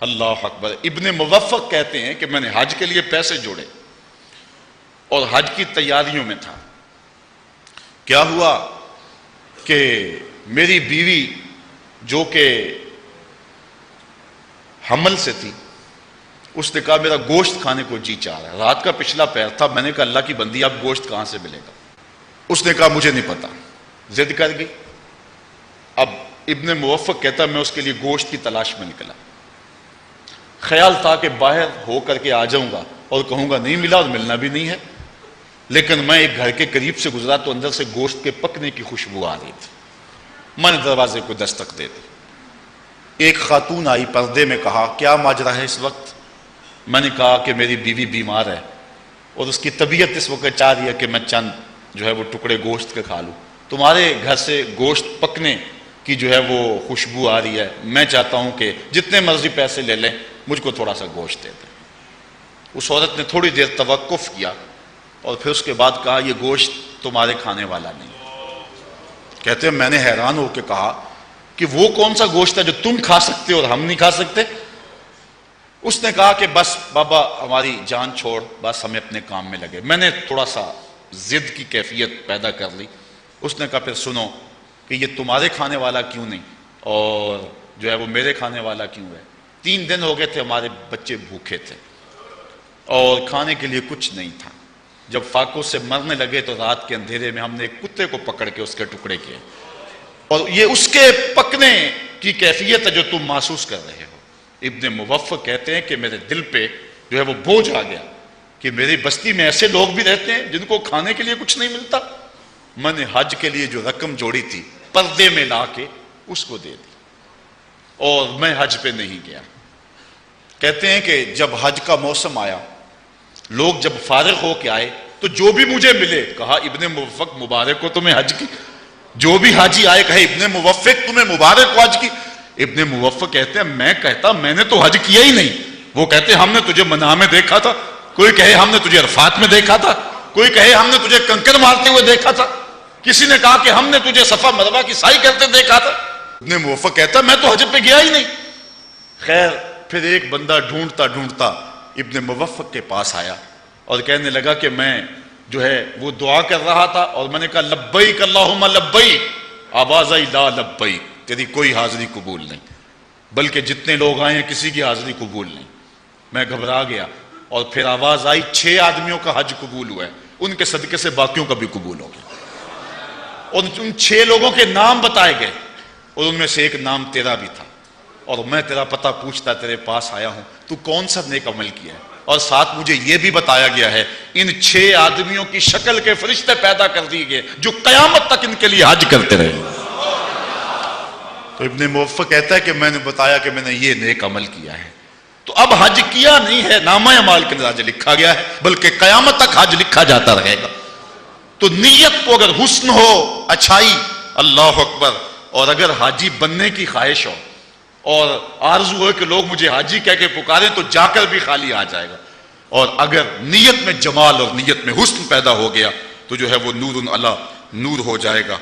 اللہ اکبر۔ ابن موفق کہتے ہیں کہ میں نے حج کے لیے پیسے جوڑے اور حج کی تیاریوں میں تھا۔ کیا ہوا کہ میری بیوی جو کہ حمل سے تھی، اس نے کہا میرا گوشت کھانے کو جی چاہ رہا ہے۔ رات کا پچھلا پہر تھا، میں نے کہا اللہ کی بندی اب گوشت کہاں سے ملے گا؟ اس نے کہا مجھے نہیں پتا، ضد کر گئی۔ اب ابن موفق کہتا میں اس کے لیے گوشت کی تلاش میں نکلا۔ خیال تھا کہ باہر ہو کر کے آ جاؤں گا اور کہوں گا نہیں ملا، اور ملنا بھی نہیں ہے، لیکن میں ایک گھر کے قریب سے گزرا تو اندر سے گوشت کے پکنے کی خوشبو آ رہی تھی۔ میں نے دروازے کو دستک دے دی۔ ایک خاتون آئی، پردے میں، کہا کیا ماجرا ہے اس وقت؟ میں نے کہا کہ میری بیوی بیمار ہے اور اس کی طبیعت اس وقت چاہ رہی ہے کہ میں چند جو ہے وہ ٹکڑے گوشت کے کھا لوں۔ تمہارے گھر سے گوشت پکنے کی جو ہے وہ خوشبو آ رہی ہے، میں چاہتا ہوں کہ جتنے مرضی پیسے لے لیں، مجھ کو تھوڑا سا گوشت دے دیں۔ اس عورت نے تھوڑی دیر توقف کیا اور پھر اس کے بعد کہا یہ گوشت تمہارے کھانے والا نہیں۔ کہتے ہیں میں نے حیران ہو کے کہا کہ وہ کون سا گوشت ہے جو تم کھا سکتے اور ہم نہیں کھا سکتے؟ اس نے کہا کہ بس بابا ہماری جان چھوڑ، بس ہمیں اپنے کام میں لگے۔ میں نے تھوڑا سا ضد کی کیفیت پیدا کر لی۔ اس نے کہا پھر سنو کہ یہ تمہارے کھانے والا کیوں نہیں اور جو ہے وہ میرے کھانے والا کیوں ہے؟ 3 دن ہو گئے تھے، ہمارے بچے بھوکے تھے اور کھانے کے لیے کچھ نہیں تھا۔ جب فاقوں سے مرنے لگے تو رات کے اندھیرے میں ہم نے ایک کتے کو پکڑ کے اس کے ٹکڑے کیے، اور یہ اس کے پکنے کی کیفیت ہے جو تم محسوس کر رہے ہو۔ ابن موفق کہتے ہیں کہ میرے دل پہ جو ہے وہ بوجھ آ گیا کہ میری بستی میں ایسے لوگ بھی رہتے ہیں جن کو کھانے کے لیے کچھ نہیں ملتا۔ میں نے حج کے لیے جو رقم جوڑی تھی پردے میں لا کے اس کو دے دی اور میں حج پہ نہیں گیا۔ کہتے ہیں کہ جب حج کا موسم آیا، لوگ جب فارغ ہو کے آئے تو جو بھی مجھے ملے کہا ابن موفق مبارک ہو تمہیں حج کی۔ جو بھی حاجی آئے کہے ابن موفق تمہیں مبارک ہو حج کی۔ ابن موفق کہتے ہیں میں کہتا میں نے تو حج کیا ہی نہیں۔ وہ کہتے ہم نے تجھے منع میں دیکھا تھا، کوئی کہے ہم نے تجھے عرفات میں دیکھا تھا، کوئی کہے ہم نے تجھے کنکر مارتے ہوئے دیکھا تھا، کسی نے کہا کہ ہم نے تجھے صفا مروہ کی سعی کرتے دیکھا تھا۔ ابن موفق کہتا میں تو حج پہ گیا ہی نہیں۔ خیر پھر ایک بندہ ڈھونڈتا ڈھونڈتا ابن موفق کے پاس آیا اور کہنے لگا کہ میں جو ہے وہ دعا کر رہا تھا اور میں نے کہا لبیک اللہم لبیک، آواز آئی لا لبیک، تیری کوئی حاضری قبول نہیں، بلکہ جتنے لوگ آئے ہیں کسی کی حاضری قبول نہیں۔ میں گھبرا گیا اور پھر آواز آئی 6 آدمیوں کا حج قبول ہوا ہے، ان کے صدقے سے باقیوں کا بھی قبول ہو گیا، اور ان 6 لوگوں کے نام بتائے گئے اور ان میں سے ایک نام تیرا بھی تھا، اور میں تیرا پتہ پوچھتا تیرے پاس آیا ہوں تو کون سا نیک عمل کیا ہے، اور ساتھ مجھے یہ بھی بتایا گیا ہے ان 6 آدمیوں کی شکل کے فرشتے پیدا کر دیے گئے جو قیامت تک ان کے لیے حج کرتے رہے۔ تو ابن موفق کہتا ہے کہ میں نے بتایا کہ میں نے یہ نیک عمل کیا ہے، تو اب حج کیا نہیں ہے، نامہ اعمال کے اندر لکھا گیا ہے، بلکہ قیامت تک حج لکھا جاتا رہے گا۔ تو نیت کو اگر حسن ہو، اچھائی، اللہ اکبر، اور اگر حاجی بننے کی خواہش ہو اور آرزو ہو کہ لوگ مجھے حاجی کہہ کے پکاریں تو جا کر بھی خالی آ جائے گا، اور اگر نیت میں جمال اور نیت میں حسن پیدا ہو گیا تو جو ہے وہ نور علی نور ہو جائے گا۔